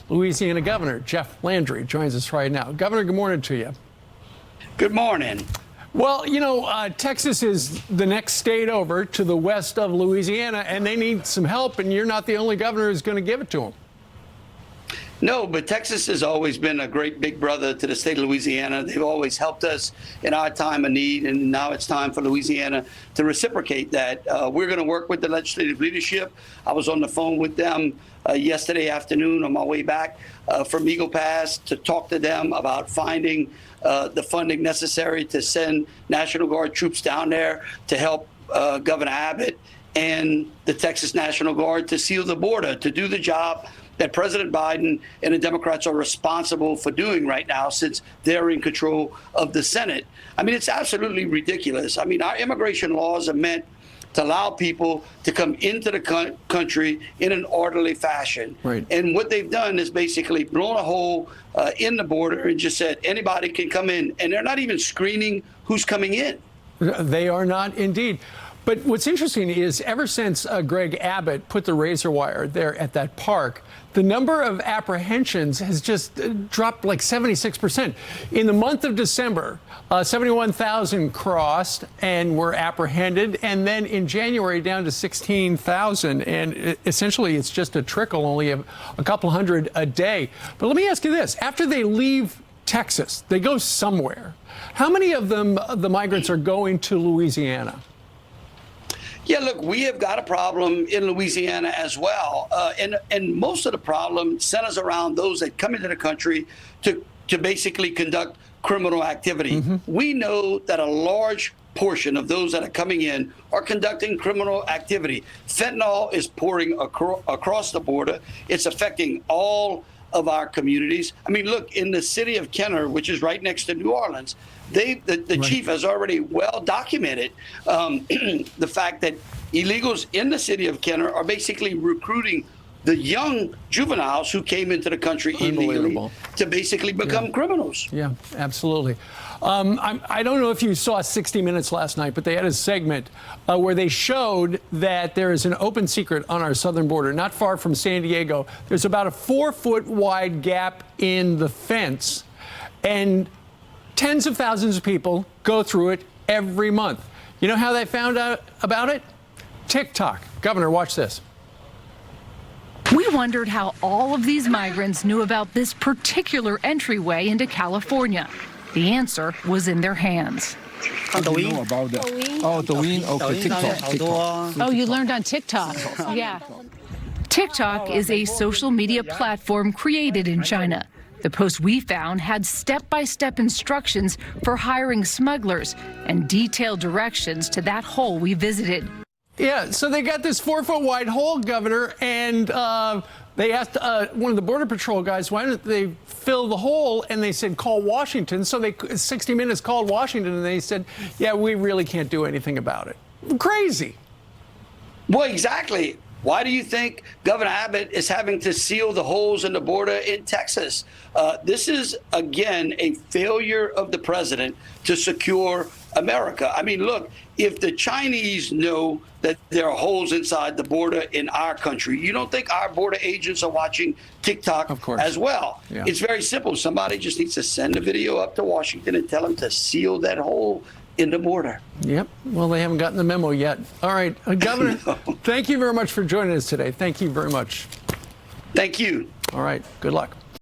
Louisiana Governor Jeff Landry joins us right now. Governor, good morning to you. Good morning. Well, you know, Texas is the next state over to the west of Louisiana, and they need some help, and you're not the only governor who's going to give it to them. No, but Texas has always been a great big brother to the state of Louisiana. They've always helped us in our time of need, and now it's time for Louisiana to reciprocate that. We're going to work with the legislative leadership. I was on the phone with them yesterday afternoon on my way back from Eagle Pass to talk to them about finding the funding necessary to send National Guard troops down there to help Governor Abbott and the Texas National Guard to seal the border, to do the job that President Biden and the Democrats are responsible for doing right now, since they're in control of the Senate. I mean, it's absolutely ridiculous. I mean, our immigration laws are meant to allow people to come into the country in an orderly fashion. Right. And what they've done is basically blown a hole in the border and just said anybody can come in. And they're not even screening who's coming in. They are not, indeed. But what's interesting is ever since Greg Abbott put the razor wire there at that park, the number of apprehensions has just dropped like 76%. In the month of December, 71,000 crossed and were apprehended. And then in January, down to 16,000. And essentially, it's just a trickle, only a couple hundred a day. But let me ask you this. After they leave Texas, they go somewhere. How many of them, the migrants, are going to Louisiana? Yeah, look, we have got a problem in Louisiana as well. And most of the problem centers around those that come into the country to basically conduct criminal activity. Mm-hmm. We know that a large portion of those that are coming in are conducting criminal activity. Fentanyl is pouring across the border. It's affecting all of our communities. I mean, look, in the city of Kenner, which is right next to New Orleans, the right. Chief has already well documented the fact that illegals in the city of Kenner are basically recruiting the young juveniles who came into the country illegally to basically become criminals. Yeah, absolutely. I don't know if you saw 60 Minutes last night, but they had a segment where they showed that there is an open secret on our southern border, not far from San Diego. There's about a 4-foot wide gap in the fence, and tens of thousands of people go through it every month. You know how they found out about it? TikTok. Governor, watch this. We wondered how all of these migrants knew about this particular entryway into California. The answer was in their hands. Know about that. Oh, Douyin. Okay, TikTok. Oh, you learned on TikTok. Yeah. TikTok is a social media platform created in China. The post we found had step-by-step instructions for hiring smugglers and detailed directions to that hole we visited. Yeah, so they got this 4-foot wide hole, Governor, and they asked one of the Border Patrol guys, why don't they fill the hole? And they said, call Washington. So 60 Minutes called Washington, and they said, yeah, we really can't do anything about it. Crazy. Well, exactly. Why do you think Governor Abbott is having to seal the holes in the border in Texas? This is, again, a failure of the president to secure America. I mean, look, if the Chinese know that there are holes inside the border in our country, you don't think our border agents are watching TikTok as well? Yeah. It's very simple. Somebody just needs to send a video up to Washington and tell them to seal that hole in the border. Yep. Well, they haven't gotten the memo yet. All right, Governor, no. Thank you very much for joining us today. Thank you very much. Thank you. All right. Good luck.